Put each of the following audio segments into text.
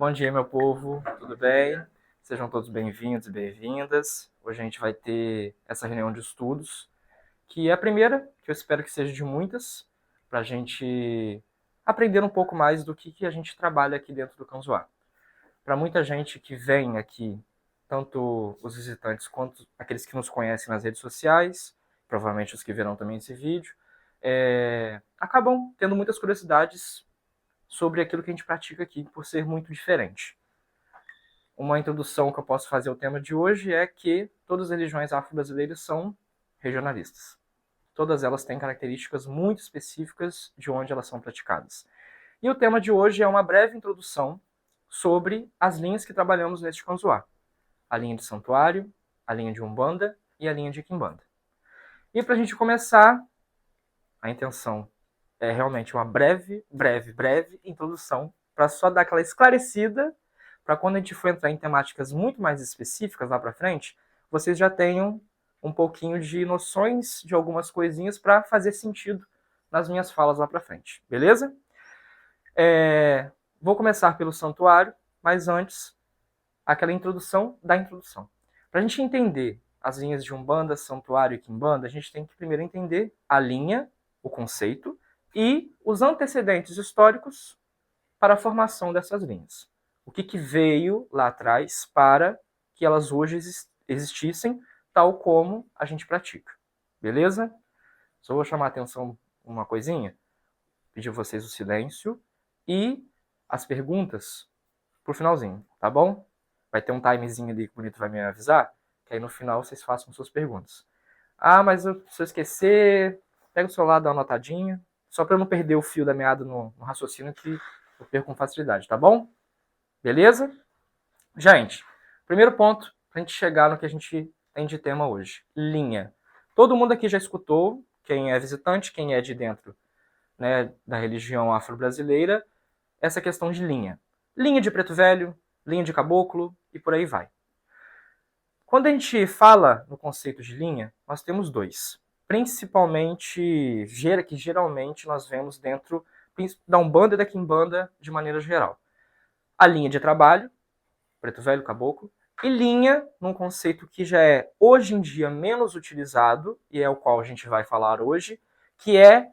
Bom dia, meu povo, tudo bem? Sejam todos bem-vindos e bem-vindas. Hoje a gente vai ter essa reunião de estudos, que é a primeira, que eu espero que seja de muitas, para a gente aprender um pouco mais do que a gente trabalha aqui dentro do Canzoá. Para muita gente que vem aqui, tanto os visitantes quanto aqueles que nos conhecem nas redes sociais, provavelmente os que verão também esse vídeo, acabam tendo muitas curiosidades sobre aquilo que a gente pratica aqui, por ser muito diferente. Uma introdução que eu posso fazer ao tema de hoje é que todas as religiões afro-brasileiras são regionalistas. Todas elas têm características muito específicas de onde elas são praticadas. E o tema de hoje é uma breve introdução sobre as linhas que trabalhamos neste Canzoá. A linha de santuário, a linha de Umbanda e a linha de Quimbanda. E para a gente começar, a intenção é realmente uma breve introdução para só dar aquela esclarecida, para quando a gente for entrar em temáticas muito mais específicas lá para frente, vocês já tenham um pouquinho de noções de algumas coisinhas para fazer sentido nas minhas falas lá para frente, beleza? Vou começar pelo santuário, mas antes, aquela introdução da introdução. Para a gente entender as linhas de Umbanda, Santuário e Quimbanda, a gente tem que primeiro entender a linha, o conceito, e os antecedentes históricos para a formação dessas linhas. O que veio lá atrás para que elas hoje existissem tal como a gente pratica. Beleza? Só vou chamar a atenção uma coisinha, pedir a vocês o silêncio e as perguntas pro finalzinho, tá bom? Vai ter um timezinho ali que o Bonito vai me avisar, que aí no final vocês façam suas perguntas. Ah, mas se eu esquecer, pega o celular, dá uma notadinha, só para eu não perder o fio da meada no raciocínio que eu perco com facilidade, tá bom? Beleza? Gente, primeiro ponto para a gente chegar no que a gente tem de tema hoje. Linha. Todo mundo aqui já escutou, quem é visitante, quem é de dentro, né, da religião afro-brasileira, essa questão de linha. Linha de preto velho, linha de caboclo e por aí vai. Quando a gente fala no conceito de linha, nós temos dois. Principalmente, que geralmente nós vemos dentro da Umbanda e da Quimbanda de maneira geral. A linha de trabalho, preto velho, caboclo, e linha, num conceito que já é hoje em dia menos utilizado, e é o qual a gente vai falar hoje, que é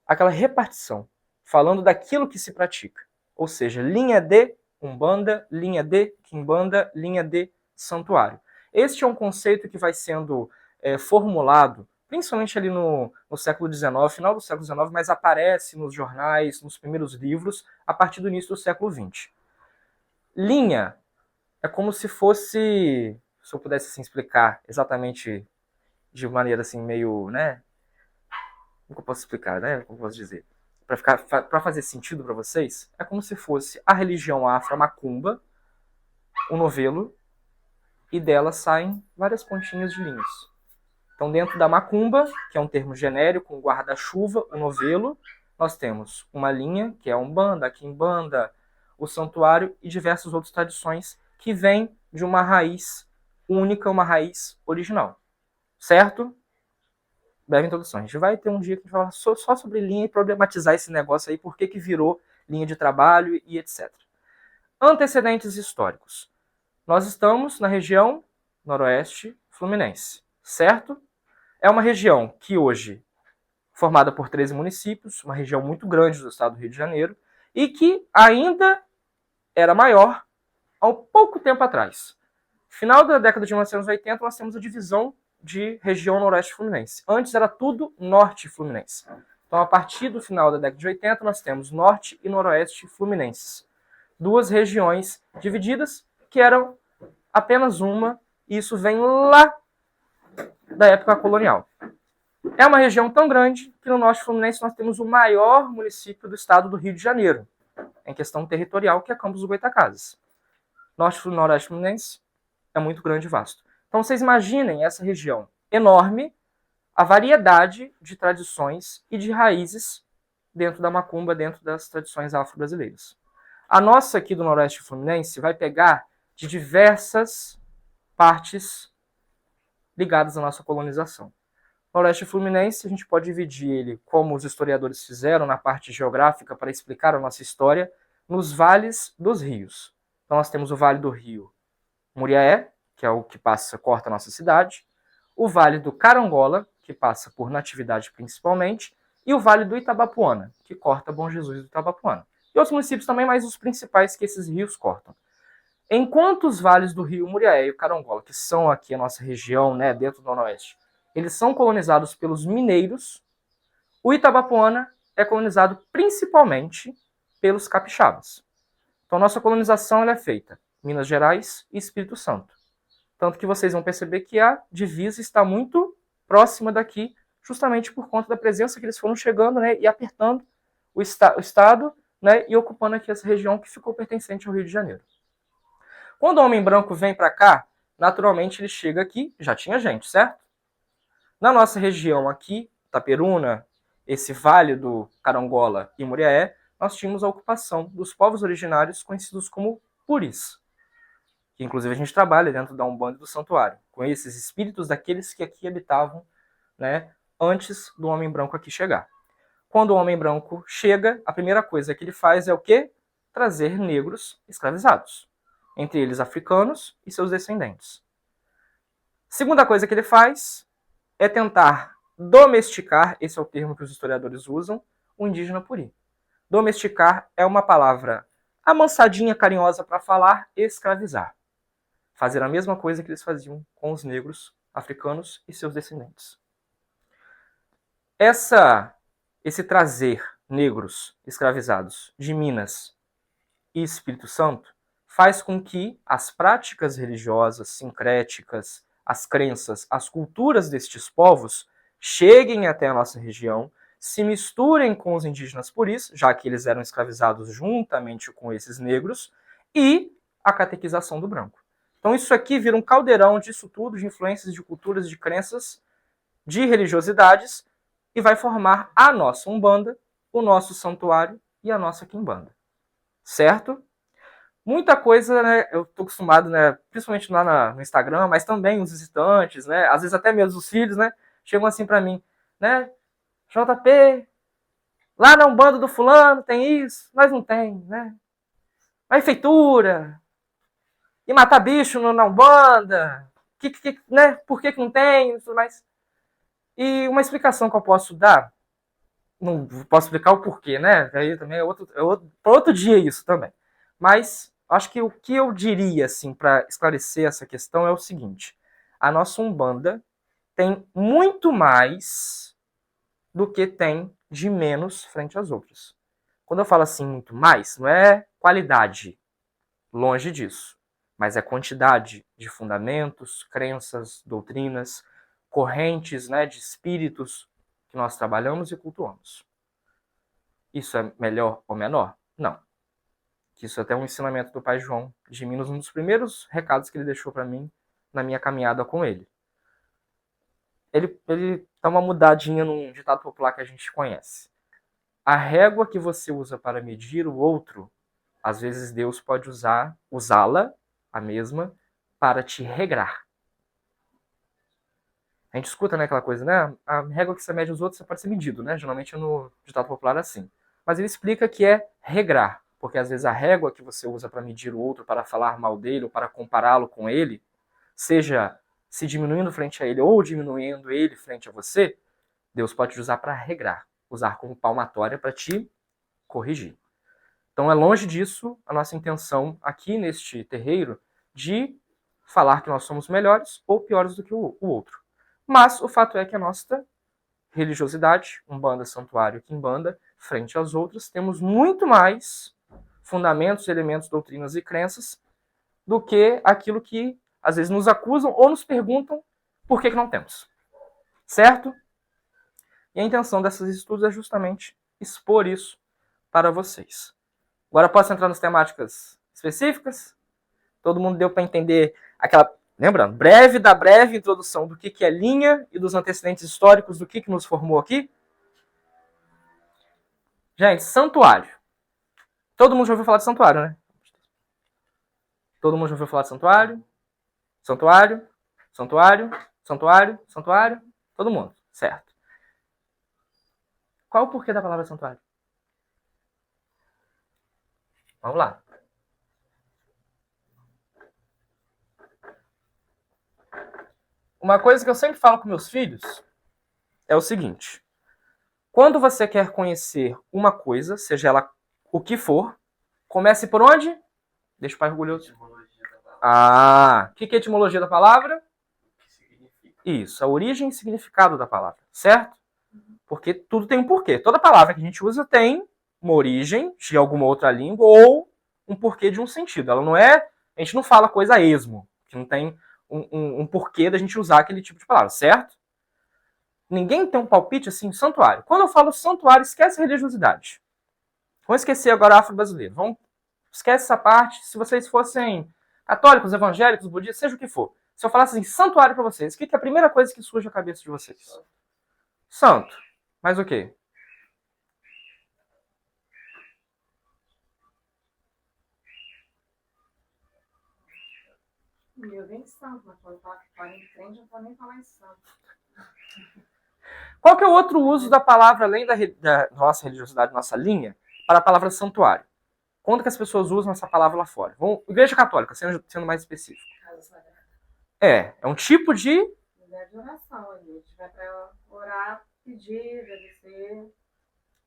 aquela repartição, falando daquilo que se pratica. Ou seja, linha de Umbanda, linha de Quimbanda, linha de santuário. Este é um conceito que vai sendo formulado, principalmente ali no século XIX, final do século XIX, mas aparece nos jornais, nos primeiros livros, a partir do início do século XX. Linha é como se fosse, se eu pudesse assim, explicar exatamente de maneira assim meio, né? Como eu posso explicar, né? Como eu posso dizer? Para fazer sentido para vocês, é como se fosse a religião afro, a macumba, um novelo, e dela saem várias pontinhas de linhas. Então, dentro da macumba, que é um termo genérico, um guarda-chuva, o novelo, nós temos uma linha, que é a Umbanda, a Quimbanda, o santuário e diversas outras tradições que vêm de uma raiz única, uma raiz original. Certo? Breve introdução. A gente vai ter um dia que a gente vai falar só sobre linha e problematizar esse negócio aí, por que virou linha de trabalho e etc. Antecedentes históricos. Nós estamos na região noroeste fluminense, certo? É uma região que hoje, formada por 13 municípios, uma região muito grande do estado do Rio de Janeiro, e que ainda era maior há um pouco tempo atrás. Final da década de 1980, nós temos a divisão de região noroeste fluminense. Antes era tudo norte fluminense. Então, a partir do final da década de 80, nós temos norte e noroeste fluminenses. Duas regiões divididas, que eram apenas uma, e isso vem lá da época colonial. É uma região tão grande que no norte fluminense nós temos o maior município do estado do Rio de Janeiro, em questão territorial, que é Campos do Goytacazes. Norte e noroeste fluminense é muito grande e vasto. Então vocês imaginem essa região enorme, a variedade de tradições e de raízes dentro da macumba, dentro das tradições afro-brasileiras. A nossa aqui do Noroeste Fluminense vai pegar de diversas partes ligadas à nossa colonização. O Noroeste Fluminense, a gente pode dividir ele, como os historiadores fizeram na parte geográfica para explicar a nossa história, nos vales dos rios. Então nós temos o vale do rio Muriaé, que é o que corta a nossa cidade, o vale do Carangola, que passa por Natividade principalmente, e o vale do Itabapoana, que corta Bom Jesus do Itabapoana. E outros municípios também, mas os principais que esses rios cortam. Enquanto os vales do rio Muriaé e o Carangola, que são aqui a nossa região, né, dentro do Noroeste, eles são colonizados pelos mineiros, o Itabapoana é colonizado principalmente pelos capixabas. Então, nossa colonização ela é feita em Minas Gerais e Espírito Santo. Tanto que vocês vão perceber que a divisa está muito próxima daqui, justamente por conta da presença que eles foram chegando, né, e apertando o Estado, né, e ocupando aqui essa região que ficou pertencente ao Rio de Janeiro. Quando o homem branco vem para cá, naturalmente ele chega aqui, já tinha gente, certo? Na nossa região aqui, Taperuna, esse vale do Carangola e Muriaé, nós tínhamos a ocupação dos povos originários conhecidos como puris, que inclusive a gente trabalha dentro da Umbanda e do Santuário, com esses espíritos daqueles que aqui habitavam, né, antes do homem branco aqui chegar. Quando o homem branco chega, a primeira coisa que ele faz é o quê? Trazer negros escravizados, entre eles africanos e seus descendentes. Segunda coisa que ele faz é tentar domesticar, esse é o termo que os historiadores usam, o indígena puri. Domesticar é uma palavra amansadinha, carinhosa para falar escravizar. Fazer a mesma coisa que eles faziam com os negros africanos e seus descendentes. Esse trazer negros escravizados de Minas e Espírito Santo faz com que as práticas religiosas, sincréticas, as crenças, as culturas destes povos cheguem até a nossa região, se misturem com os indígenas puris, já que eles eram escravizados juntamente com esses negros, e a catequização do branco. Então isso aqui vira um caldeirão disso tudo, de influências de culturas, de crenças, de religiosidades, e vai formar a nossa Umbanda, o nosso santuário e a nossa Quimbanda. Certo? Muita coisa, né, eu tô acostumado, né, principalmente lá no Instagram, mas também os visitantes, né, às vezes até mesmo os filhos, né, chegam assim pra mim, né, JP, lá na Umbanda do fulano tem isso, nós não tem, né, prefeitura, e matar bicho na Umbanda, né, por que não tem, tudo mais. E uma explicação que eu posso dar, não posso explicar o porquê, né, aí também é outro dia isso também, mas acho que o que eu diria, assim, para esclarecer essa questão é o seguinte: a nossa Umbanda tem muito mais do que tem de menos frente às outras. Quando eu falo assim, muito mais, não é qualidade, longe disso, mas é quantidade de fundamentos, crenças, doutrinas, correntes, né, de espíritos que nós trabalhamos e cultuamos. Isso é melhor ou menor? Não. Isso é até um ensinamento do Pai João de Minas, um dos primeiros recados que ele deixou para mim na minha caminhada com ele. Ele dá uma mudadinha num ditado popular que a gente conhece. A régua que você usa para medir o outro, às vezes Deus pode usá-la, a mesma, para te regrar. A gente escuta, né, aquela coisa, né? A régua que você mede os outros você pode ser medido, né? Geralmente no ditado popular é assim. Mas ele explica que é regrar, porque às vezes a régua que você usa para medir o outro, para falar mal dele ou para compará-lo com ele, seja se diminuindo frente a ele ou diminuindo ele frente a você, Deus pode usar para regrar, usar como palmatória para te corrigir. Então é longe disso a nossa intenção aqui neste terreiro de falar que nós somos melhores ou piores do que o outro. Mas o fato é que a nossa religiosidade, Umbanda, Santuário, Quimbanda, frente às outras, temos muito mais fundamentos, elementos, doutrinas e crenças do que aquilo que às vezes nos acusam ou nos perguntam por que não temos. Certo? E a intenção desses estudos é justamente expor isso para vocês. Agora posso entrar nas temáticas específicas? Todo mundo deu para entender aquela, lembrando, breve introdução do que é linha e dos antecedentes históricos do que nos formou aqui? Gente, santuário. Todo mundo já ouviu falar de santuário, né? Todo mundo já ouviu falar de santuário? Santuário, santuário, santuário, santuário. Todo mundo, certo. Qual o porquê da palavra santuário? Vamos lá. Uma coisa que eu sempre falo com meus filhos é o seguinte: quando você quer conhecer uma coisa, seja ela o que for, comece por onde? Deixa o pai orgulhoso. O que é a etimologia da palavra? Isso, a origem e significado da palavra, certo? Porque tudo tem um porquê. Toda palavra que a gente usa tem uma origem de alguma outra língua ou um porquê de um sentido. Ela não é. A gente não fala coisa a esmo, que não tem um porquê da gente usar aquele tipo de palavra, certo? Ninguém tem um palpite assim, santuário. Quando eu falo santuário, esquece a religiosidade. Vamos esquecer agora afro-brasileiro. Esquece essa parte. Se vocês fossem católicos, evangélicos, budistas, seja o que for. Se eu falasse assim, santuário para vocês, o que é a primeira coisa que surge na cabeça de vocês? Santo. Mas o quê? Eu venho de santo, mas quando fala em trem, já vou nem falar em santo. Qual que é o outro uso da palavra, além da nossa religiosidade, nossa linha, para a palavra santuário? Quando que as pessoas usam essa palavra lá fora? Igreja Católica, sendo mais específico. É um tipo de... lugar de oração ali. A gente vai para orar, pedir, agradecer.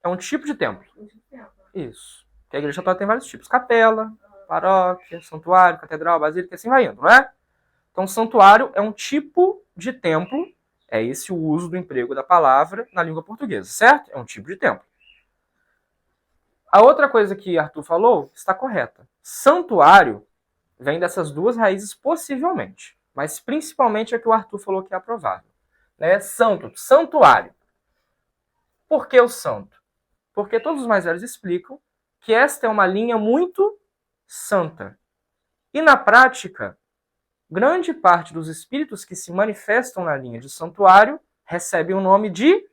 É um tipo de templo. Um tipo de templo. Isso. Porque a igreja católica tem vários tipos. Capela, paróquia, santuário, catedral, basílica, assim vai indo, não é? Então, santuário é um tipo de templo. É esse o uso do emprego da palavra na língua portuguesa, certo? É um tipo de templo. A outra coisa que Arthur falou está correta. Santuário vem dessas duas raízes possivelmente, mas principalmente a que o Arthur falou que é aprovável. Né? Santo, santuário. Por que o santo? Porque todos os mais velhos explicam que esta é uma linha muito santa. E na prática, grande parte dos espíritos que se manifestam na linha de santuário recebem o nome de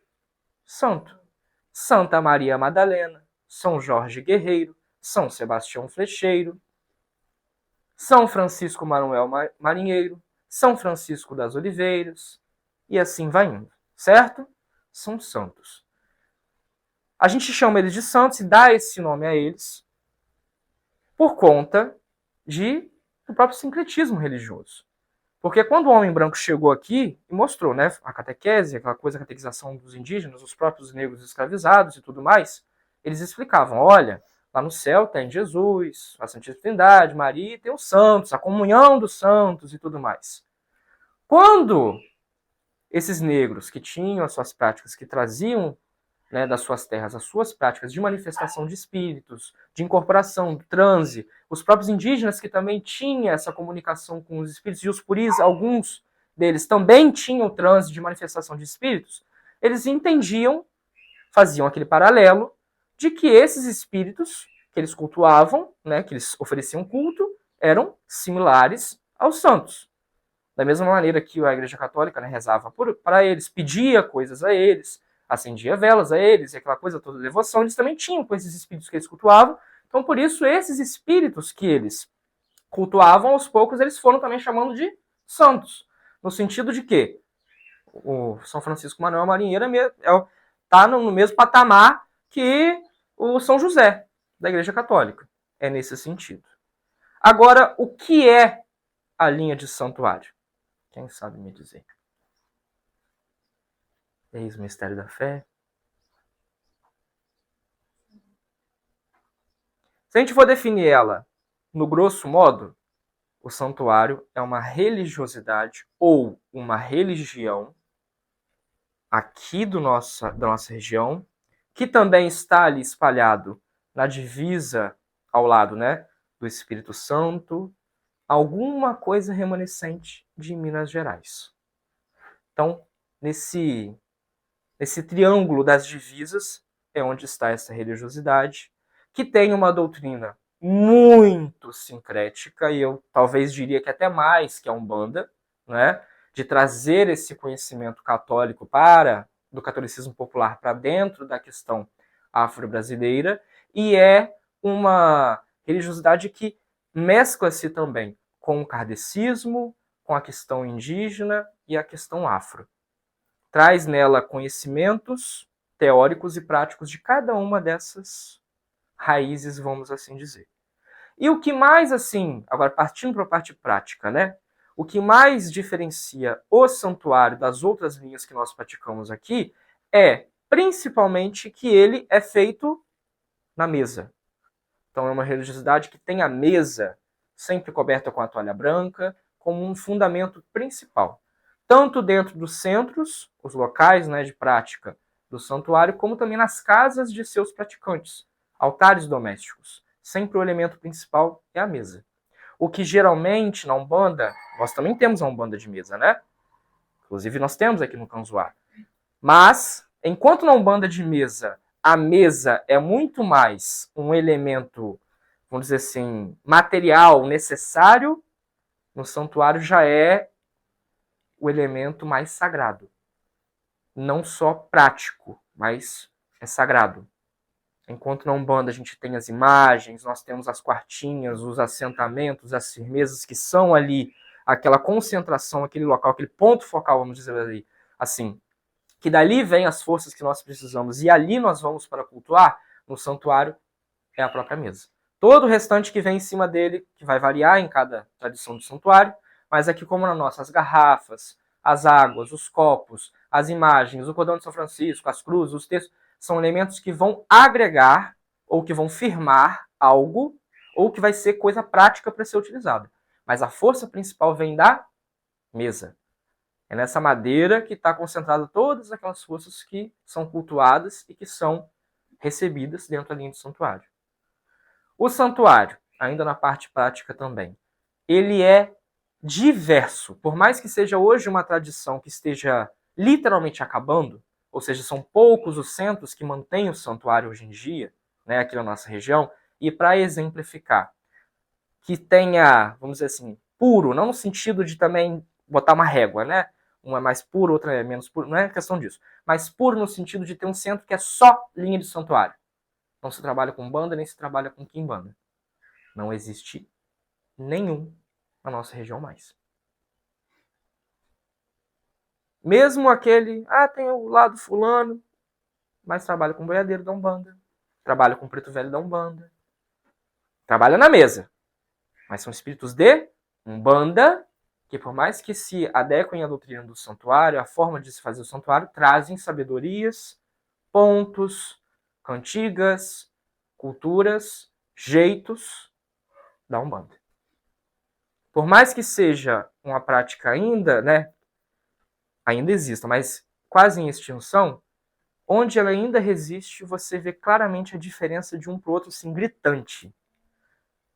santo. Santa Maria Madalena, São Jorge Guerreiro, São Sebastião Flecheiro, São Francisco Manuel Marinheiro, São Francisco das Oliveiras, e assim vai indo, certo? São santos. A gente chama eles de santos e dá esse nome a eles por conta do próprio sincretismo religioso. Porque quando o homem branco chegou aqui e mostrou, né, a catequese, aquela coisa, a catequização dos indígenas, os próprios negros escravizados e tudo mais, eles explicavam, olha, lá no céu tem Jesus, a Santíssima Trindade, Maria, e tem os santos, a comunhão dos santos e tudo mais. Quando esses negros que tinham as suas práticas, que traziam, né, das suas terras as suas práticas de manifestação de espíritos, de incorporação, de transe, os próprios indígenas que também tinham essa comunicação com os espíritos, e os puris, alguns deles também tinham transe de manifestação de espíritos, eles entendiam, faziam aquele paralelo, de que esses espíritos que eles cultuavam, né, que eles ofereciam culto, eram similares aos santos. Da mesma maneira que a Igreja Católica, né, rezava para eles, pedia coisas a eles, acendia velas a eles, e aquela coisa toda de devoção, eles também tinham com esses espíritos que eles cultuavam. Então, por isso, esses espíritos que eles cultuavam, aos poucos, eles foram também chamando de santos. No sentido de que o São Francisco Manuel Marinheiro está no mesmo patamar que o São José, da Igreja Católica. É nesse sentido. Agora, o que é a linha de santuário? Quem sabe me dizer? Eis o mistério da fé. Se a gente for definir ela no grosso modo, o santuário é uma religiosidade ou uma religião aqui da nossa região, que também está ali espalhado na divisa ao lado, né, do Espírito Santo, alguma coisa remanescente de Minas Gerais. Então, nesse triângulo das divisas é onde está essa religiosidade, que tem uma doutrina muito sincrética, e eu talvez diria que até mais que a Umbanda, né? De trazer esse conhecimento católico do catolicismo popular para dentro da questão afro-brasileira, e é uma religiosidade que mescla-se também com o kardecismo, com a questão indígena e a questão afro. Traz nela conhecimentos teóricos e práticos de cada uma dessas raízes, vamos assim dizer. E o que mais, assim, agora partindo para a parte prática, né? O que mais diferencia o santuário das outras linhas que nós praticamos aqui é, principalmente, que ele é feito na mesa. Então é uma religiosidade que tem a mesa sempre coberta com a toalha branca, como um fundamento principal. Tanto dentro dos centros, os locais, né, de prática do santuário, como também nas casas de seus praticantes, altares domésticos. Sempre o elemento principal é a mesa. O que geralmente na Umbanda, nós também temos a Umbanda de mesa, né? Inclusive nós temos aqui no Canzoar. Mas, enquanto na Umbanda de mesa, a mesa é muito mais um elemento, vamos dizer assim, material necessário, no santuário já é o elemento mais sagrado. Não só prático, mas é sagrado. Enquanto na Umbanda a gente tem as imagens, nós temos as quartinhas, os assentamentos, as firmezas que são ali aquela concentração, aquele local, aquele ponto focal, vamos dizer ali, assim, que dali vem as forças que nós precisamos e ali nós vamos para cultuar, no santuário é a própria mesa. Todo o restante que vem em cima dele, que vai variar em cada tradição do santuário, mas aqui como na nossa, as garrafas, as águas, os copos, as imagens, o cordão de São Francisco, as cruzes, os textos, são elementos que vão agregar ou que vão firmar algo ou que vai ser coisa prática para ser utilizada. Mas a força principal vem da mesa. É nessa madeira que está concentrada todas aquelas forças que são cultuadas e que são recebidas dentro da linha do santuário. O santuário, ainda na parte prática também, ele é diverso. Por mais que seja hoje uma tradição que esteja literalmente acabando, ou seja, são poucos os centros que mantêm o santuário hoje em dia, né, aqui na nossa região, e para exemplificar, que tenha, vamos dizer assim, puro, não no sentido de também botar uma régua, né? Uma é mais puro, outra é menos puro, não é questão disso. Mas puro no sentido de ter um centro que é só linha de santuário. Não se trabalha com banda, nem se trabalha com quimbanda. Não existe nenhum na nossa região mais. Mesmo aquele, tem o lado fulano, mas trabalha com boiadeiro da Umbanda, trabalha com preto velho da Umbanda, trabalha na mesa, mas são espíritos de Umbanda que, por mais que se adequem à doutrina do santuário, a forma de se fazer o santuário, trazem sabedorias, pontos, cantigas, culturas, jeitos da Umbanda. Por mais que seja uma prática ainda, né, ainda exista, mas quase em extinção, onde ela ainda resiste, você vê claramente a diferença de um para o outro, assim, gritante.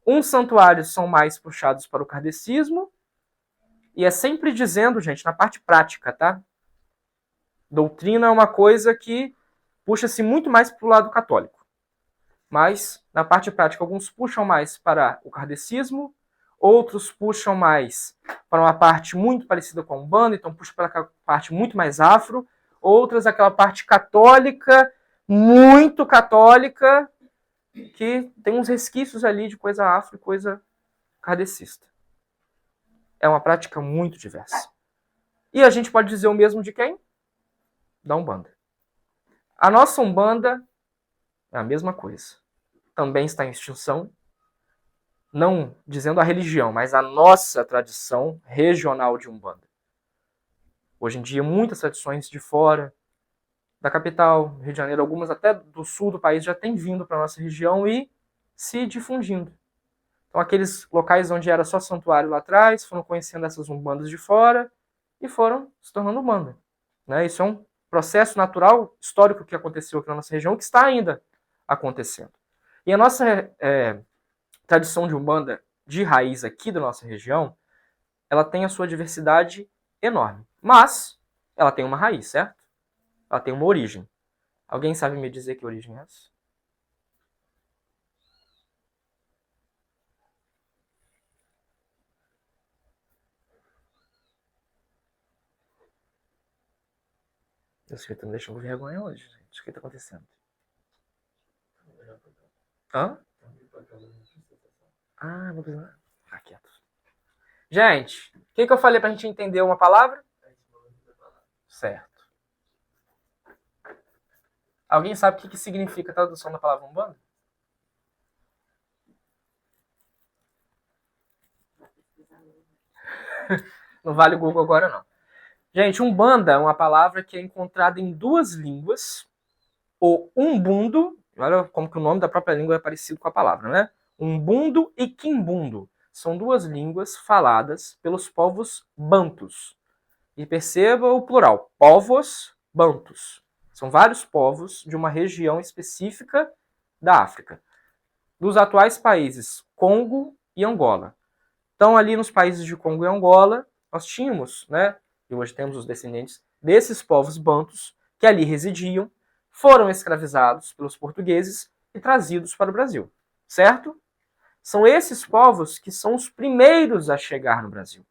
Uns santuários são mais puxados para o kardecismo, e é sempre dizendo, gente, na parte prática, tá? Doutrina é uma coisa que puxa-se muito mais para o lado católico. Mas, na parte prática, alguns puxam mais para o kardecismo, outros puxam mais para uma parte muito parecida com a Umbanda, então puxa para aquela parte muito mais afro, outras aquela parte católica, muito católica, que tem uns resquícios ali de coisa afro e coisa kardecista. É uma prática muito diversa. E a gente pode dizer o mesmo de quem? Da Umbanda. A nossa Umbanda é a mesma coisa. Também está em extinção, não dizendo a religião, mas a nossa tradição regional de Umbanda. Hoje em dia, muitas tradições de fora da capital, Rio de Janeiro, algumas até do sul do país já têm vindo para a nossa região e se difundindo. Então, aqueles locais onde era só santuário lá atrás, foram conhecendo essas umbandas de fora e foram se tornando umbanda. Né? Isso é um processo natural, histórico que aconteceu aqui na nossa região, que está ainda acontecendo. E a nossa tradição de umbanda de raiz aqui da nossa região, ela tem a sua diversidade enorme. Mas ela tem uma raiz, certo? Ela tem uma origem. Alguém sabe me dizer que origem é essa? Isso aqui tá me deixando com vergonha hoje, gente. O que tá acontecendo? Hã? Vou precisar ficar quieto. Gente, o que eu falei pra gente entender uma palavra? Certo. Alguém sabe o que significa a tradução da palavra umbanda? Não vale o Google agora, não. Gente, Umbanda é uma palavra que é encontrada em duas línguas. O Umbundo, olha como que o nome da própria língua é parecido com a palavra, né? Umbundo e Quimbundo são duas línguas faladas pelos povos bantus. E perceba o plural, povos bantus. São vários povos de uma região específica da África. Dos atuais países Congo e Angola. Então, ali nos países de Congo e Angola, nós tínhamos, né, e hoje temos os descendentes desses povos bantus que ali residiam, foram escravizados pelos portugueses e trazidos para o Brasil, certo? São esses povos que são os primeiros a chegar no Brasil.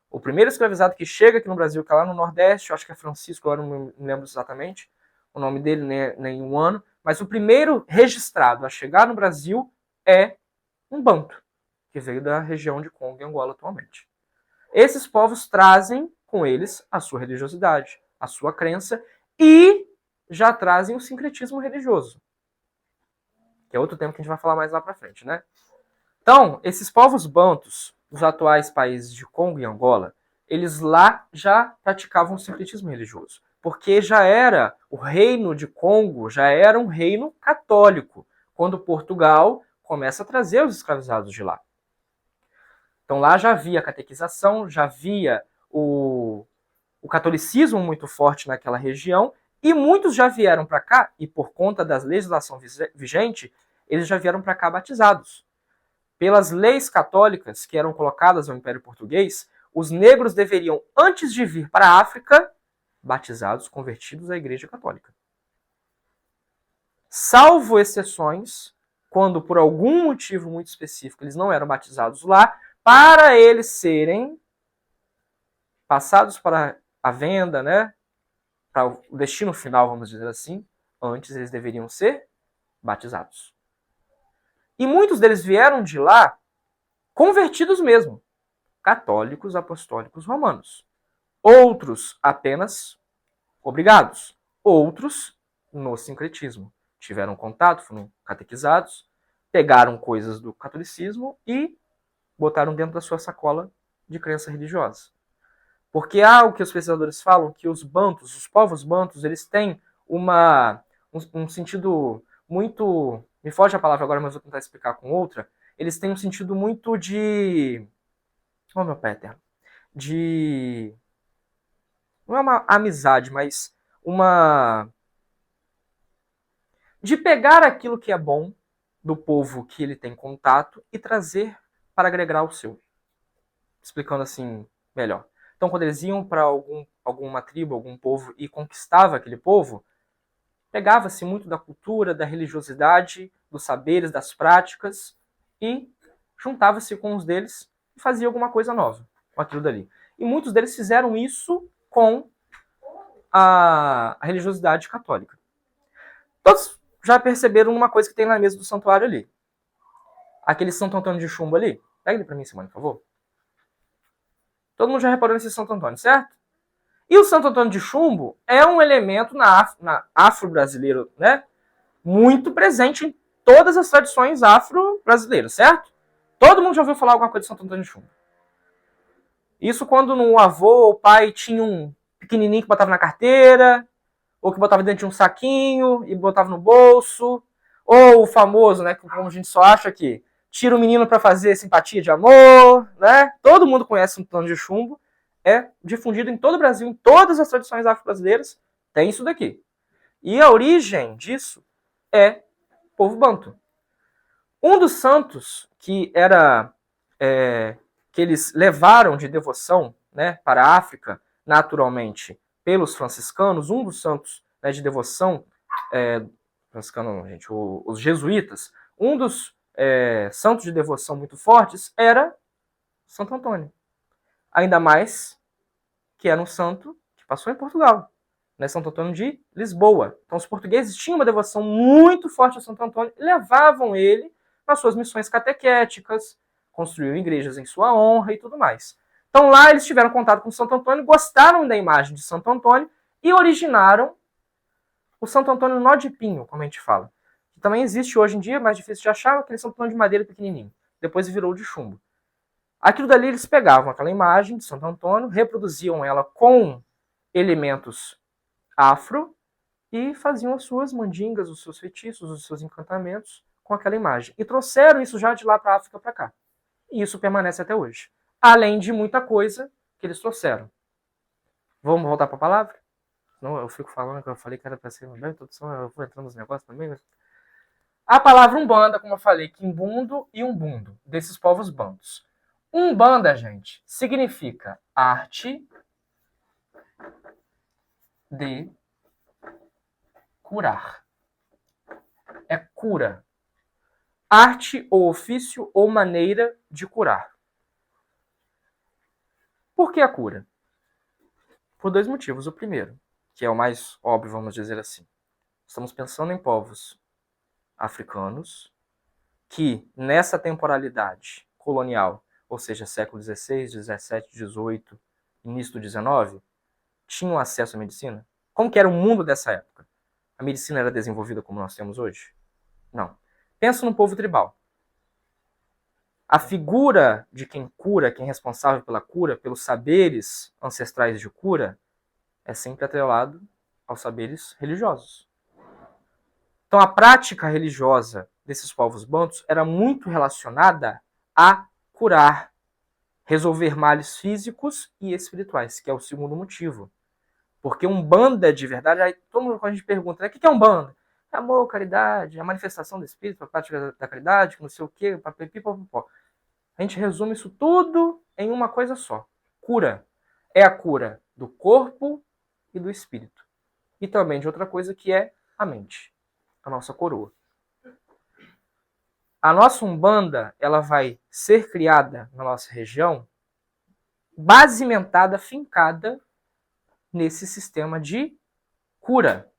O primeiro escravizado que chega aqui no Brasil, que é lá no Nordeste, eu acho que é Francisco, agora não me lembro exatamente o nome dele, nem o ano, mas o primeiro registrado a chegar no Brasil é um banto, que veio da região de Congo e Angola atualmente. Esses povos trazem com eles a sua religiosidade, a sua crença e já trazem o sincretismo religioso, que é outro tema que a gente vai falar mais lá para frente, né? Então, esses povos bantus dos atuais países de Congo e Angola, eles lá já praticavam o sincretismo religioso, porque já era o reino de Congo, já era um reino católico, quando Portugal começa a trazer os escravizados de lá. Então lá já havia catequização, já havia o catolicismo muito forte naquela região, e muitos já vieram para cá, e por conta da legislação vigente, eles já vieram para cá batizados. Pelas leis católicas que eram colocadas no Império Português, os negros deveriam, antes de vir para a África, batizados, convertidos à Igreja Católica. Salvo exceções, quando por algum motivo muito específico eles não eram batizados lá, para eles serem passados para a venda, né, para o destino final, vamos dizer assim, antes eles deveriam ser batizados. E muitos deles vieram de lá convertidos mesmo, católicos, apostólicos, romanos. Outros apenas obrigados. Outros no sincretismo. Tiveram contato, foram catequizados, pegaram coisas do catolicismo e botaram dentro da sua sacola de crença religiosa. Porque há o que os pesquisadores falam, que os bantus, os povos bantus, eles têm um sentido muito... Me foge a palavra agora, mas vou tentar explicar com outra. Eles têm um sentido muito de... Oh, meu pai eterno. De... Não é uma amizade, mas uma... De pegar aquilo que é bom do povo que ele tem contato e trazer para agregar o seu. Explicando assim melhor. Então, quando eles iam para alguma tribo, algum povo e conquistava aquele povo, pegava-se muito da cultura, da religiosidade, dos saberes, das práticas e juntava-se com os deles e fazia alguma coisa nova com aquilo dali. E muitos deles fizeram isso com a religiosidade católica. Todos já perceberam uma coisa que tem na mesa do santuário ali. Aquele Santo Antônio de chumbo ali. Pega ele para mim, Simone, por favor. Todo mundo já reparou nesse Santo Antônio, certo? E o Santo Antônio de chumbo é um elemento na afro-brasileiro, né? Muito presente em todas as tradições afro-brasileiras, certo? Todo mundo já ouviu falar alguma coisa de Santo Antônio de chumbo. Isso quando no avô ou pai tinha um pequenininho que botava na carteira, ou que botava dentro de um saquinho e botava no bolso, ou o famoso, né, como a gente só acha que tira o menino para fazer simpatia de amor, né? Todo mundo conhece o Santo Antônio de chumbo. É difundido em todo o Brasil, em todas as tradições afro-brasileiras, tem isso daqui. E a origem disso é povo banto. Um dos santos que era que eles levaram de devoção, né, para a África, naturalmente, pelos franciscanos, um dos santos, né, de devoção, franciscano não, gente, os jesuítas, um dos santos de devoção muito fortes era Santo Antônio. Ainda mais que era um santo que passou em Portugal, né? Santo Antônio de Lisboa. Então os portugueses tinham uma devoção muito forte a Santo Antônio e levavam ele nas suas missões catequéticas, construíam igrejas em sua honra e tudo mais. Então lá eles tiveram contato com Santo Antônio, gostaram da imagem de Santo Antônio e originaram o Santo Antônio nó de pinho, como a gente fala. Que também existe hoje em dia, mais difícil de achar, aquele Santo Antônio de madeira pequenininho. Depois virou de chumbo. Aquilo dali eles pegavam aquela imagem de Santo Antônio, reproduziam ela com elementos afro e faziam as suas mandingas, os seus feitiços, os seus encantamentos com aquela imagem. E trouxeram isso já de lá para a África para cá. E isso permanece até hoje. Além de muita coisa que eles trouxeram. Vamos voltar para a palavra? Não, eu fico falando que eu falei que era para ser uma bela introdução, eu vou entrando nos negócios também. Mas... A palavra Umbanda, como eu falei, Quimbundo e Umbundo, desses povos bantos. Umbanda, gente, significa arte de curar. É cura. Arte ou ofício ou maneira de curar. Por que a cura? Por dois motivos. O primeiro, que é o mais óbvio, vamos dizer assim. Estamos pensando em povos africanos que, nessa temporalidade colonial, ou seja, século XVI, XVII, XVIII, início do XIX, tinham acesso à medicina? Como que era o mundo dessa época? A medicina era desenvolvida como nós temos hoje? Não. Pensa no povo tribal. A figura de quem cura, quem é responsável pela cura, pelos saberes ancestrais de cura, é sempre atrelado aos saberes religiosos. Então a prática religiosa desses povos bantus era muito relacionada a curar, resolver males físicos e espirituais, que é o segundo motivo. Porque Umbanda de verdade, aí todo mundo quando a gente pergunta, né, o que é Umbanda? Amor, caridade, a manifestação do espírito, a prática da caridade, não sei o quê, papapipopopó. A gente resume isso tudo em uma coisa só. Cura. É a cura do corpo e do espírito. E também de outra coisa que é a mente. A nossa coroa. A nossa Umbanda, ela vai ser criada na nossa região basementada, fincada nesse sistema de cura.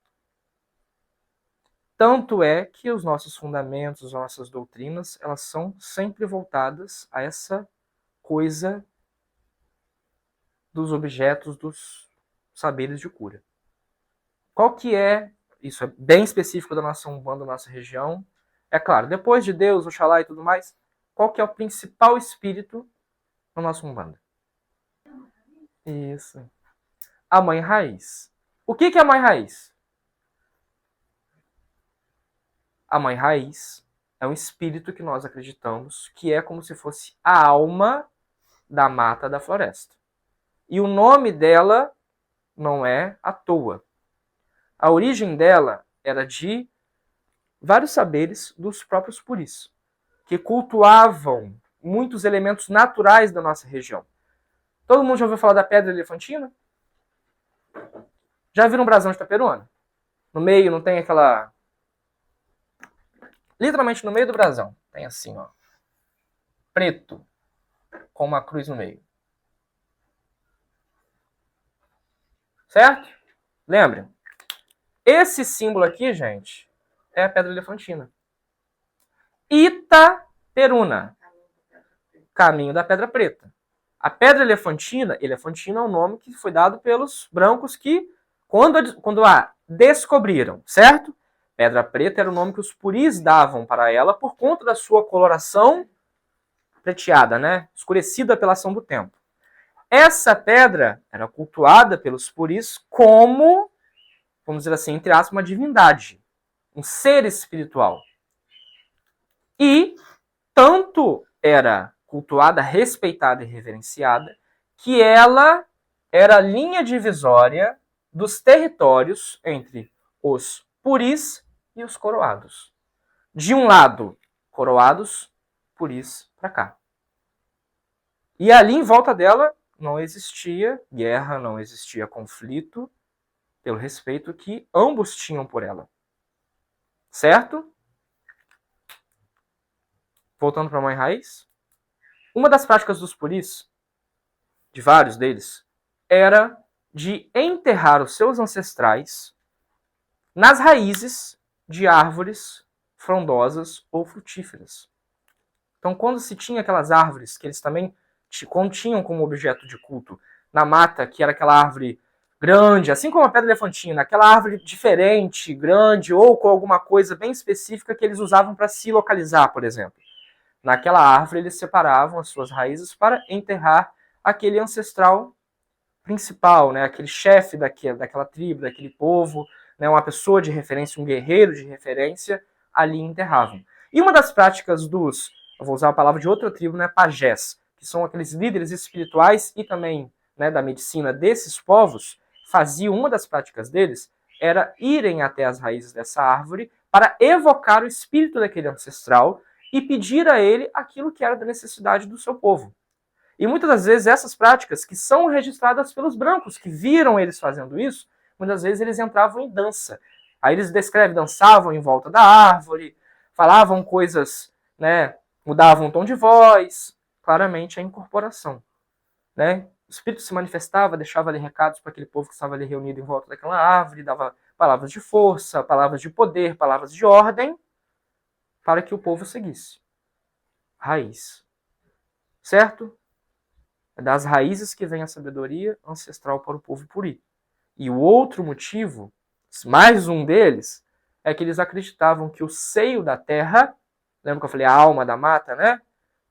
Tanto é que os nossos fundamentos, as nossas doutrinas, elas são sempre voltadas a essa coisa dos objetos, dos saberes de cura. Qual que é, isso é bem específico da nossa Umbanda, da nossa região, é claro, depois de Deus, Oxalá e tudo mais, qual que é o principal espírito na nossa Umbanda? Isso. A Mãe Raiz. O que é a Mãe Raiz? A Mãe Raiz é um espírito que nós acreditamos que é como se fosse a alma da mata da floresta. E o nome dela não é à toa. A origem dela era de vários saberes dos próprios puris, que cultuavam muitos elementos naturais da nossa região. Todo mundo já ouviu falar da pedra elefantina? Já viram um brasão de Itaperuna? No meio não tem aquela... Literalmente no meio do brasão. Tem assim, ó. Preto. Com uma cruz no meio. Certo? Lembrem. Esse símbolo aqui, gente, é a pedra elefantina. Itaperuna. Caminho da Pedra Preta. A pedra elefantina é um nome que foi dado pelos brancos que, quando a descobriram, certo? Pedra Preta era o nome que os puris davam para ela por conta da sua coloração prateada, né? Escurecida pela ação do tempo. Essa pedra era cultuada pelos puris como, vamos dizer assim, entre aspas, uma divindade, um ser espiritual. E tanto era cultuada, respeitada e reverenciada, que ela era a linha divisória dos territórios entre os puris e os coroados. De um lado, coroados, puris para cá. E ali em volta dela não existia guerra, não existia conflito, pelo respeito que ambos tinham por ela. Certo? Voltando para a Mãe Raiz. Uma das práticas dos puris, de vários deles, era de enterrar os seus ancestrais nas raízes de árvores frondosas ou frutíferas. Então, quando se tinha aquelas árvores que eles também continham como objeto de culto na mata, que era aquela árvore grande, assim como a pedra elefantina, aquela árvore diferente, grande, ou com alguma coisa bem específica que eles usavam para se localizar, por exemplo. Naquela árvore, eles separavam as suas raízes para enterrar aquele ancestral principal, né? Aquele chefe daquela tribo, daquele povo, né? Uma pessoa de referência, um guerreiro de referência, ali enterravam. E uma das práticas eu vou usar a palavra de outra tribo, né? Pajés, que são aqueles líderes espirituais e também, né, da medicina desses povos, faziam, uma das práticas deles era irem até as raízes dessa árvore para evocar o espírito daquele ancestral e pedir a ele aquilo que era da necessidade do seu povo. E muitas das vezes essas práticas, que são registradas pelos brancos, que viram eles fazendo isso, muitas vezes eles entravam em dança. Aí eles descrevem, dançavam em volta da árvore, falavam coisas, né, mudavam o tom de voz, claramente a incorporação. Né? O espírito se manifestava, deixava ali recados para aquele povo que estava ali reunido em volta daquela árvore, dava palavras de força, palavras de poder, palavras de ordem, para que o povo seguisse. Raiz. Certo? É das raízes que vem a sabedoria ancestral para o povo puri. E o outro motivo, mais um deles, é que eles acreditavam que o seio da terra, lembra que eu falei a alma da mata, né?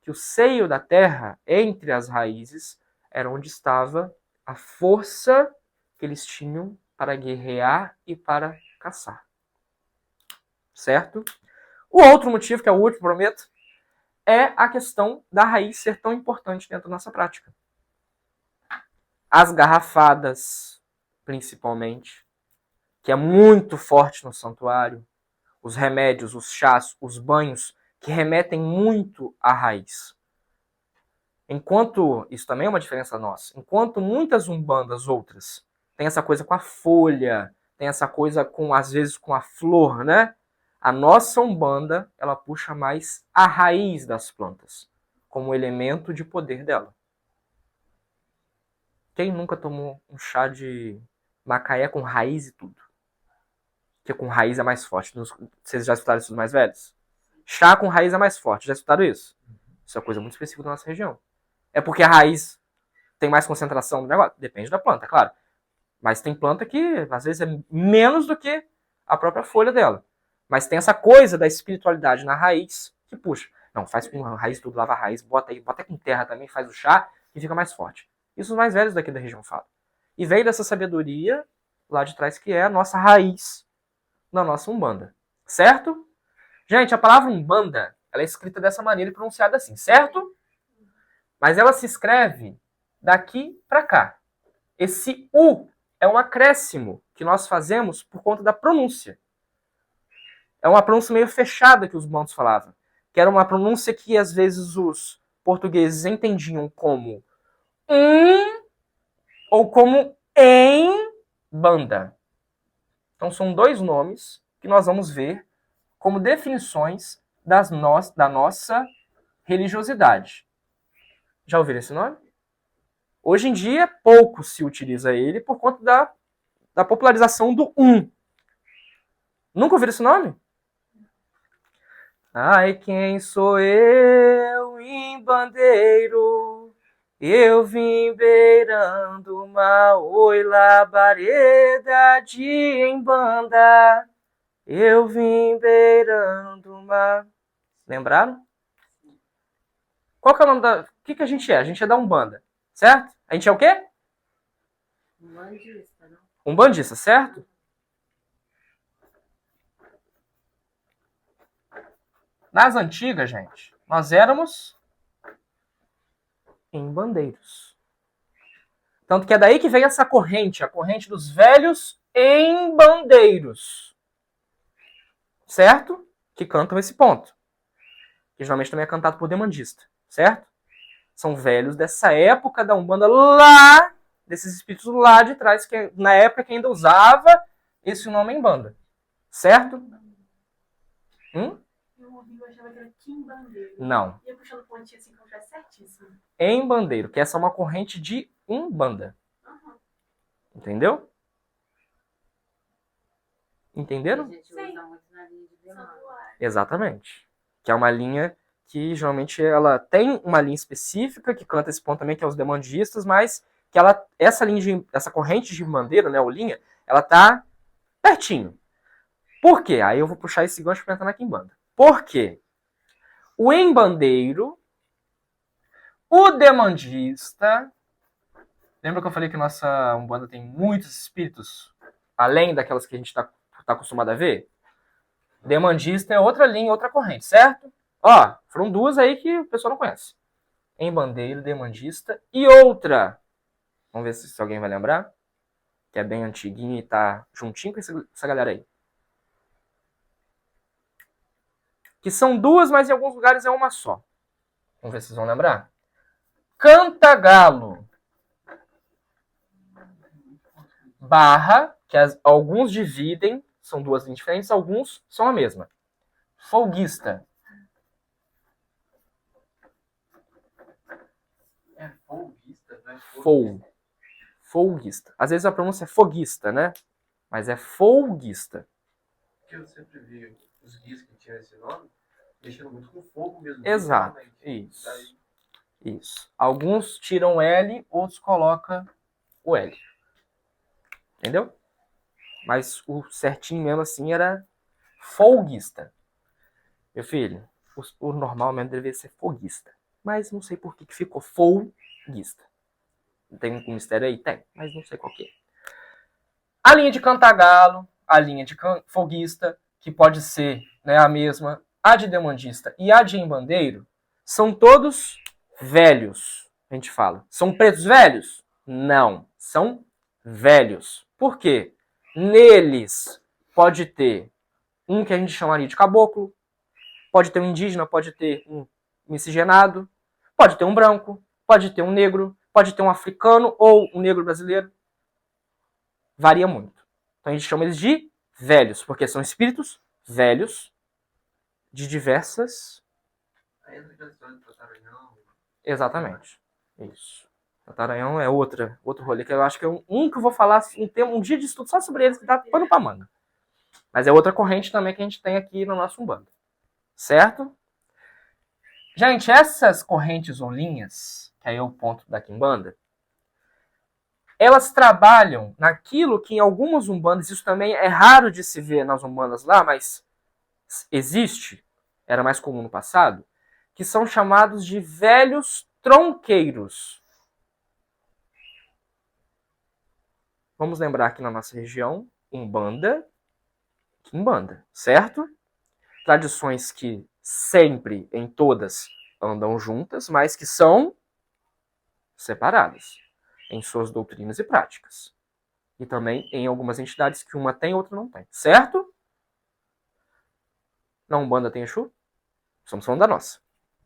Que o seio da terra, entre as raízes, era onde estava a força que eles tinham para guerrear e para caçar. Certo? O outro motivo, que é o último, prometo, é a questão da raiz ser tão importante dentro da nossa prática. As garrafadas, principalmente, que é muito forte no santuário, os remédios, os chás, os banhos, que remetem muito à raiz. Enquanto, isso também é uma diferença nossa, enquanto muitas umbandas outras têm essa coisa com a folha, tem essa coisa com, às vezes, com a flor, né? A nossa umbanda, ela puxa mais a raiz das plantas, como elemento de poder dela. Quem nunca tomou um chá de macaé com raiz e tudo? Que com raiz é mais forte. Vocês já escutaram isso dos mais velhos? Chá com raiz é mais forte. Já escutaram isso? Isso é coisa muito específica da nossa região. É porque a raiz tem mais concentração do negócio? Depende da planta, claro. Mas tem planta que, às vezes, é menos do que a própria folha dela. Mas tem essa coisa da espiritualidade na raiz que puxa. Não, faz com a raiz tudo, lava a raiz, bota com terra também, faz o chá e fica mais forte. Isso os mais velhos daqui da região falam. E veio dessa sabedoria lá de trás que é a nossa raiz na nossa umbanda. Certo? Gente, a palavra umbanda, ela é escrita dessa maneira e pronunciada assim, certo? Mas ela se escreve daqui para cá. Esse U é um acréscimo que nós fazemos por conta da pronúncia. É uma pronúncia meio fechada que os bantos falavam. Que era uma pronúncia que às vezes os portugueses entendiam como ou como em banda. Então são dois nomes que nós vamos ver como definições da nossa religiosidade. Já ouviram esse nome? Hoje em dia, pouco se utiliza ele por conta da popularização do Nunca ouviram esse nome? Ai, quem sou eu, embandeiro? Eu vim beirando uma oi labareda de embanda. Eu vim beirando uma... Lembraram? Qual que é o nome da... O que a gente é? A gente é da Umbanda, certo? A gente é o quê? Umbandista, não? Umbandista, certo? Nas antigas, gente, nós éramos embandeiros. Tanto que é daí que vem essa corrente, a corrente dos velhos embandeiros. Certo? Que cantam esse ponto. Que geralmente também é cantado por demandista. Certo? São velhos dessa época da Umbanda lá, desses espíritos lá de trás, que na época que ainda usava esse nome em banda. Certo? Eu achava que era quimbandeiro. Não. Ia puxando pontinho assim que eu já certíssimo. Embandeiro, que essa é uma corrente de Umbanda. Entendeu? Entenderam? A gente usa muito na linha de demanda. Exatamente. Que é uma linha que geralmente ela tem uma linha específica que canta esse ponto também, que é os demandistas, mas que essa corrente de bandeira, né, ou linha, ela tá pertinho. Por quê? Aí eu vou puxar esse gancho para entrar na quimbanda. Por quê? o embandeiro, o demandista. Lembra que eu falei que nossa Umbanda tem muitos espíritos, além daquelas que a gente está acostumado a ver? Demandista é outra linha, outra corrente, certo? Ó, foram duas aí que o pessoal não conhece. Embandeiro, demandista e outra. Vamos ver se alguém vai lembrar. Que é bem antiguinha e tá juntinho com essa galera aí. Que são duas, mas em alguns lugares é uma só. Vamos ver se vocês vão lembrar. Cantagalo. Barra, que alguns dividem, são duas linhas diferentes, alguns são a mesma. Folguista. É folguista, né? Folguista. Às vezes a pronúncia é foguista, né? Mas é folguista. Porque eu sempre vi os guias que tinham esse nome, mexendo muito com fogo mesmo. Exato. Isso. Alguns tiram L, outros colocam o L. Entendeu? Mas o certinho mesmo assim era folguista. Meu filho, o normal mesmo deveria ser foguista. Mas não sei por que ficou folguista. Tem um mistério aí? Tem, mas não sei qual que é. A linha de cantagalo, a linha de foguista, que pode ser, né, a mesma, a de demandista e a de embandeiro, são todos velhos, a gente fala. São pretos velhos? Não, são velhos. Por quê? Neles pode ter um que a gente chamaria de caboclo, pode ter um indígena, pode ter um miscigenado, pode ter um branco, pode ter um negro, pode ter um africano ou um negro brasileiro. Varia muito. Então a gente chama eles de velhos, porque são espíritos velhos de diversas... Exatamente. Isso. Tataranhão é outro rolê, que eu acho que é um que eu vou falar um dia de estudo só sobre eles, que dá pano pra manga. Mas é outra corrente também que a gente tem aqui no nosso Umbanda. Certo? Gente, essas correntes ou linhas, que aí é o ponto da Quimbanda, elas trabalham naquilo que em algumas umbandas, isso também é raro de se ver nas umbandas lá, mas existe, era mais comum no passado, que são chamados de velhos tronqueiros. Vamos lembrar que na nossa região, Umbanda, Quimbanda, certo? Tradições que sempre, em todas, andam juntas, mas que são separadas em suas doutrinas e práticas. E também em algumas entidades que uma tem e outra não tem. Certo? Na Umbanda tem Exu? Estamos falando da nossa.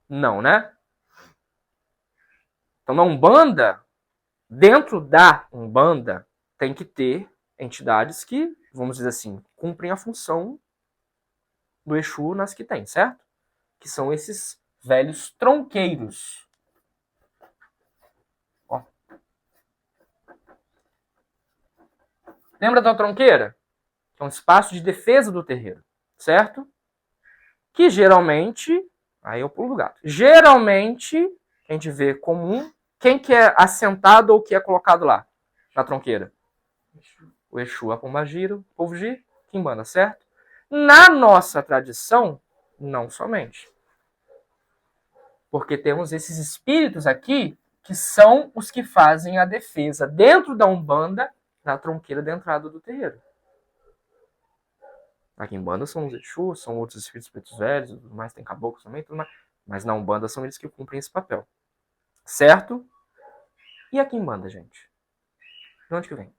Não, né? Então na Umbanda, dentro da Umbanda, tem que ter entidades que, vamos dizer assim, cumprem a função do Exu nas que tem, certo? Que são esses velhos tronqueiros. Ó. Lembra da tronqueira? É um espaço de defesa do terreiro, certo? Que geralmente, aí eu pulo do gato, geralmente a gente vê comum, quem que é assentado ou que é colocado lá, na tronqueira? O Exu, a Pombagira, o Povo de Quimbanda, certo? Na nossa tradição, não somente. Porque temos esses espíritos aqui que são os que fazem a defesa dentro da Umbanda, na tronqueira da entrada do terreiro. Aqui em Umbanda são os Exus, são outros espíritos velhos, tudo mais, tem caboclos também, tudo mais. Mas na Umbanda são eles que cumprem esse papel. Certo? E aqui em Umbanda, gente? De onde que vem?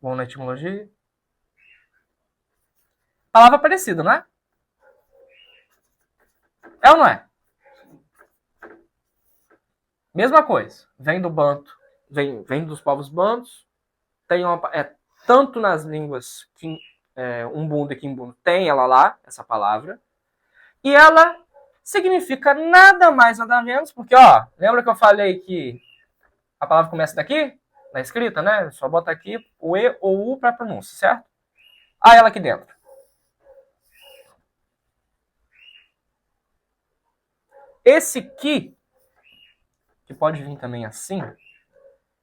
Bom na etimologia? Palavra parecida, não é? É ou não é? Mesma coisa. Vem do banto, vem dos povos bantos. Tem tanto nas línguas Umbanda e Quimbunda tem ela lá, essa palavra. E ela significa nada mais, nada menos, porque, ó, lembra que eu falei que a palavra começa daqui? Na escrita, né? Só bota aqui o E ou U para pronúncia, certo? Ah, ela aqui dentro. Esse que pode vir também assim,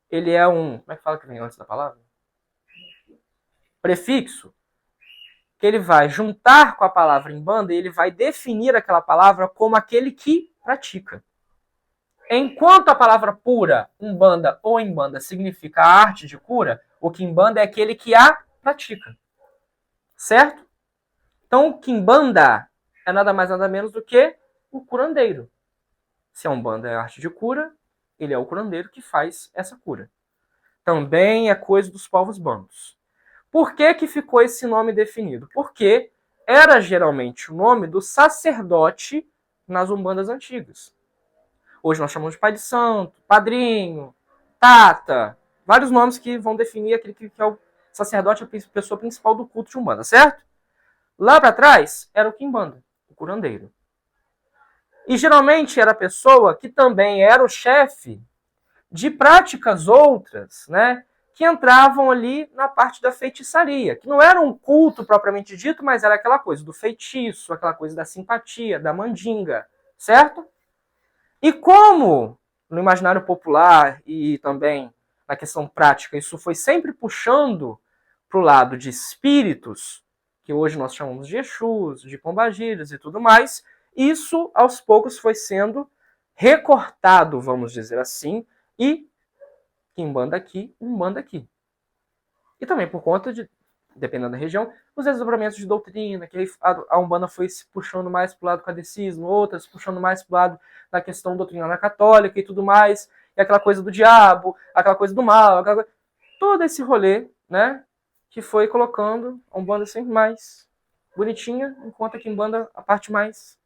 ele é um... Como é que fala que vem antes da palavra? Prefixo. que ele vai juntar com a palavra Umbanda e ele vai definir aquela palavra como aquele que pratica. Enquanto a palavra pura, Umbanda ou Imbanda, significa a arte de cura, o Quimbanda é aquele que a pratica. Certo? Então, o Quimbanda é nada mais nada menos do que o curandeiro. Se a Umbanda é a arte de cura, ele é o curandeiro que faz essa cura. Também é coisa dos povos bantos. Por que que ficou esse nome definido? Porque era geralmente o nome do sacerdote nas umbandas antigas. Hoje nós chamamos de pai de santo, padrinho, tata, vários nomes que vão definir aquele que é o sacerdote, a pessoa principal do culto de umbanda, certo? Lá para trás era o quimbanda, o curandeiro. E geralmente era a pessoa que também era o chefe de práticas outras, né, que entravam ali na parte da feitiçaria, que não era um culto propriamente dito, mas era aquela coisa do feitiço, aquela coisa da simpatia, da mandinga, certo? E como no imaginário popular e também na questão prática, isso foi sempre puxando para o lado de espíritos, que hoje nós chamamos de Exus, de pombagiras e tudo mais, isso aos poucos foi sendo recortado, vamos dizer assim, e Quimbanda aqui, Umbanda aqui. E também por conta de, dependendo da região, os desdobramentos de doutrina, que a Umbanda foi se puxando mais para o lado do catecismo, outras puxando mais para o lado da questão doutrinária católica e tudo mais, e aquela coisa do diabo, aquela coisa do mal, todo esse rolê, né, que foi colocando a Umbanda sempre mais bonitinha, enquanto a Quimbanda a parte mais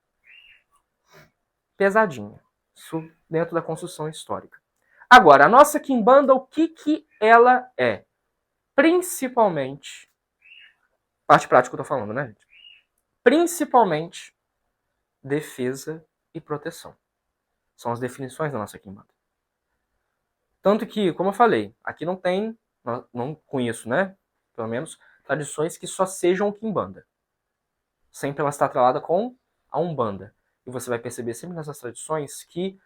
pesadinha. Isso dentro da construção histórica. Agora, a nossa Quimbanda, o que ela é? Principalmente, parte prática que eu tô falando, né, gente? Principalmente, defesa e proteção. São as definições da nossa Quimbanda. Tanto que, como eu falei, aqui não tem, não conheço, né, pelo menos, tradições que só sejam Quimbanda. Sempre ela está atrelada com a Umbanda. E você vai perceber sempre nessas tradições que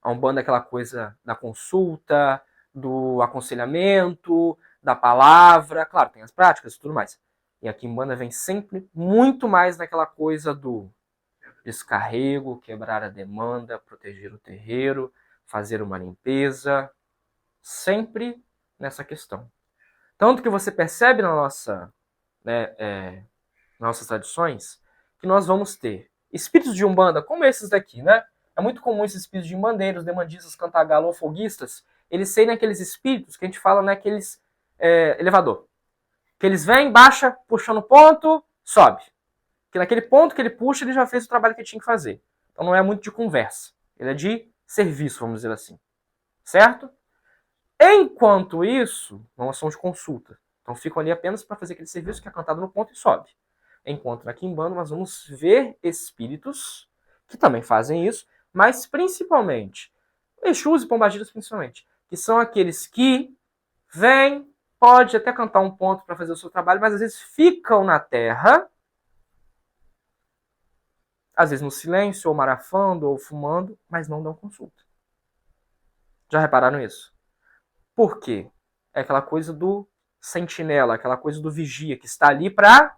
a Umbanda é aquela coisa da consulta, do aconselhamento, da palavra. Claro, tem as práticas e tudo mais. E a Quimbanda vem sempre muito mais naquela coisa do descarrego, quebrar a demanda, proteger o terreiro, fazer uma limpeza. Sempre nessa questão. Tanto que você percebe na nossa, nossas tradições que nós vamos ter espíritos de Umbanda, como esses daqui, né? É muito comum esses espíritos de umbandeiros, demandistas, cantagalo ou foguistas, eles serem aqueles espíritos que a gente fala, né, aqueles elevador. Que eles vêm, baixa, puxando ponto, sobe. Que naquele ponto que ele puxa, ele já fez o trabalho que ele tinha que fazer. Então não é muito de conversa. Ele é de serviço, vamos dizer assim. Certo? Enquanto isso, não são de consulta. Então ficam ali apenas para fazer aquele serviço que é cantado no ponto e sobe. Enquanto na Quimbanda nós vamos ver espíritos que também fazem isso, mas principalmente, Exus e pombagiras principalmente, que são aqueles que vêm, pode até cantar um ponto para fazer o seu trabalho, mas às vezes ficam na terra, às vezes no silêncio, ou marafando, ou fumando, mas não dão consulta. Já repararam isso? Por quê? É aquela coisa do sentinela, aquela coisa do vigia, que está ali para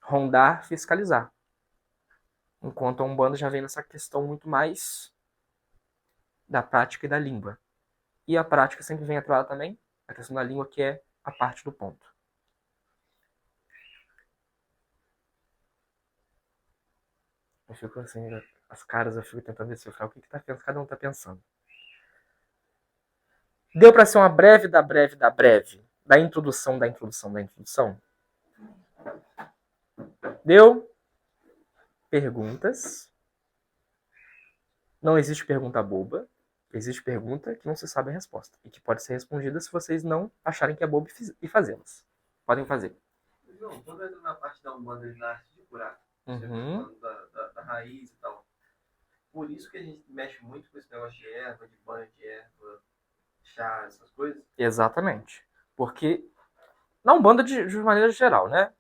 rondar, fiscalizar. Enquanto a Umbanda já vem nessa questão muito mais da prática e da língua. E a prática sempre vem atrelada também a questão da língua, que é a parte do ponto. Eu fico assim, as caras, eu fico tentando decifrar o que cada um está pensando. Deu para ser uma breve da breve da breve? Da introdução da introdução da introdução? Deu? Perguntas. Não existe pergunta boba. Existe pergunta que não se sabe a resposta. E que pode ser respondida se vocês não acharem que é bobo e fazê-las. Podem fazer. João, quando entra na parte da Umbanda e na arte de curar, você Uhum. falando da raiz e tal. Por isso que a gente mexe muito com esse negócio de erva, de banho de erva, chá, essas coisas. Exatamente. Porque na Umbanda de maneira geral, né?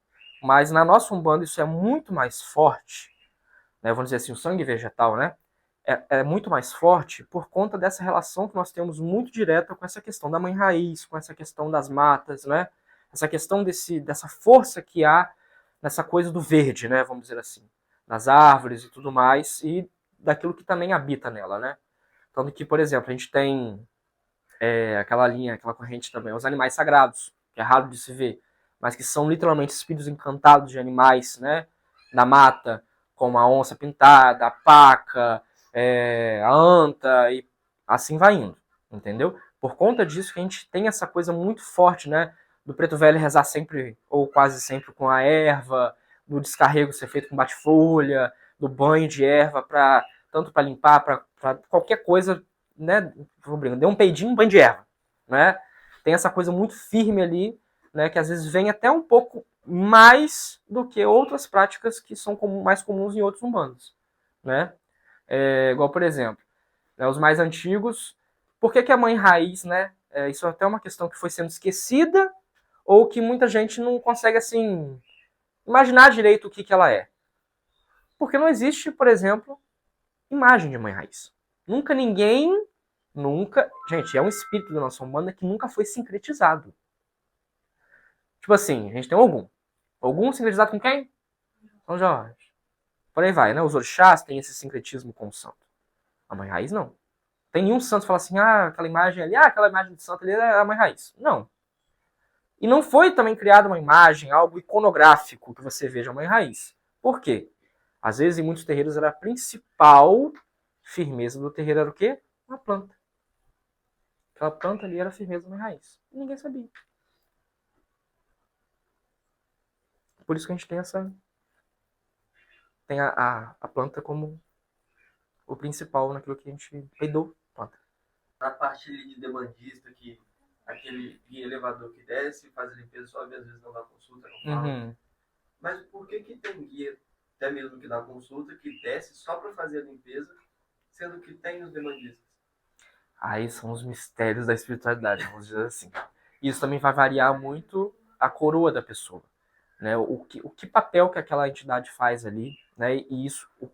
Mas na nossa Umbanda isso é muito mais forte, né? Vamos dizer assim, o sangue vegetal, né? É muito mais forte por conta dessa relação que nós temos muito direta com essa questão da mãe raiz, com essa questão das matas, né? essa questão dessa força que há nessa coisa do verde, né, vamos dizer assim, nas árvores e tudo mais, e daquilo que também habita nela, né? Tanto que, por exemplo, a gente tem aquela linha, aquela corrente também, os animais sagrados, que é raro de se ver, mas que são literalmente espíritos encantados de animais, né, da mata, como a onça pintada, a paca, a anta, e assim vai indo, entendeu? Por conta disso que a gente tem essa coisa muito forte, né, do preto velho rezar sempre, ou quase sempre, com a erva, do descarrego ser feito com bate-folha, do banho de erva, tanto para limpar, para qualquer coisa, né, deu um peidinho, banho de erva, né? Tem essa coisa muito firme ali, né, que às vezes vem até um pouco mais do que outras práticas que são mais comuns em outros umbandos, né? Igual, por exemplo, né, os mais antigos, por que a mãe raiz, né? Isso é até uma questão que foi sendo esquecida ou que muita gente não consegue, assim, imaginar direito o que ela é. Porque não existe, por exemplo, imagem de mãe raiz. Nunca. Gente, é um espírito da nossa Umbanda que nunca foi sincretizado. Tipo assim, a gente tem Ogum. Ogum sincretizado com quem? São Jorge. Por aí vai, né? Os orixás têm esse sincretismo com o santo. A mãe raiz não. Tem nenhum santo que fala assim, aquela imagem ali, aquela imagem de santo ali é a mãe raiz. Não. E não foi também criada uma imagem, algo iconográfico que você veja a mãe raiz. Por quê? Às vezes, em muitos terreiros, era a principal firmeza do terreiro era o quê? Uma planta. Aquela planta ali era a firmeza da mãe raiz. E ninguém sabia. Por isso que a gente tem a planta como o principal naquilo que a gente peidou. Planta. Na parte ali de demandista, que aquele guia elevador que desce, faz a limpeza, sobe, às vezes não dá consulta, não fala. Uhum. Mas por que tem guia, até mesmo que dá consulta, que desce só para fazer a limpeza, sendo que tem os demandistas? Aí são os mistérios da espiritualidade, vamos dizer assim. Isso também vai variar muito a coroa da pessoa, né? O que papel que aquela entidade faz ali, né? E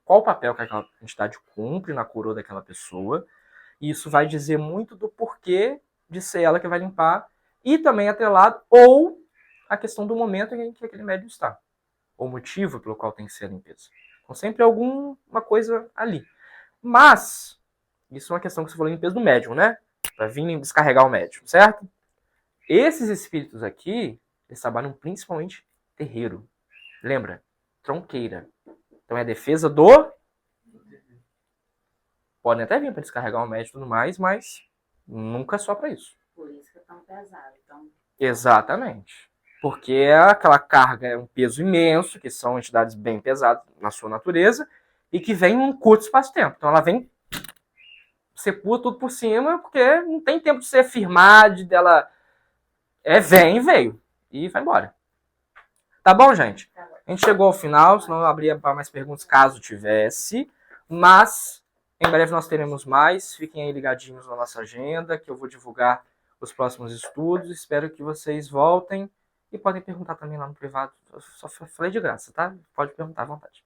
qual papel que aquela entidade cumpre na coroa daquela pessoa. E isso vai dizer muito do porquê de ser ela que vai limpar e também atrelado ou a questão do momento em que aquele médium está, o motivo pelo qual tem que ser a limpeza. Então sempre alguma coisa ali. Mas isso é uma questão que você falou, limpeza do médium, né? Para vir descarregar o médium, certo? Esses espíritos aqui, eles trabalham principalmente terreiro. Lembra? Tronqueira. Então é a defesa do... Podem até vir para descarregar o médium e tudo mais, mas nunca só para isso. Por isso que é tão pesado. Então, Exatamente. Porque aquela carga é um peso imenso, que são entidades bem pesadas na sua natureza, e que vem em um curto espaço-tempo. Então ela vem, você pula tudo por cima, porque não tem tempo de você firmar, dela... vem e veio. E vai embora. Tá bom, gente? A gente chegou ao final, senão eu abria para mais perguntas caso tivesse. Mas em breve nós teremos mais. Fiquem aí ligadinhos na nossa agenda, que eu vou divulgar os próximos estudos. Espero que vocês voltem. E podem perguntar também lá no privado. Eu só falei de graça, tá? Pode perguntar à vontade.